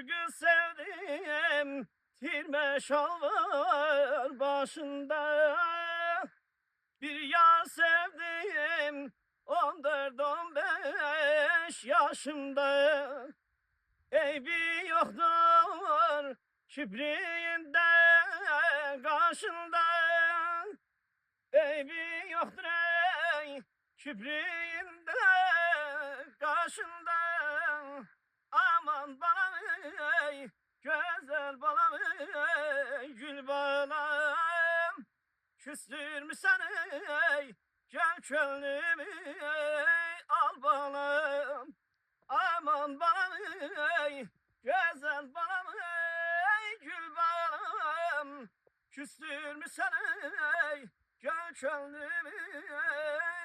Bir kız sevdim, tirme şal var başında. Bir yar sevdim, 14-15 yaşımda. Eybi yoktur kibriğinde karşında. Eybi yoktur ey kibriğinde karşında. Aman balam ey, güzel balam ey, gül balam. Küstürmüşsen ey, gel könlümü ey, al balam. Aman balam ey, güzel balam ey, gül balam. Küstürmüşsen ey, gel könlümü ey.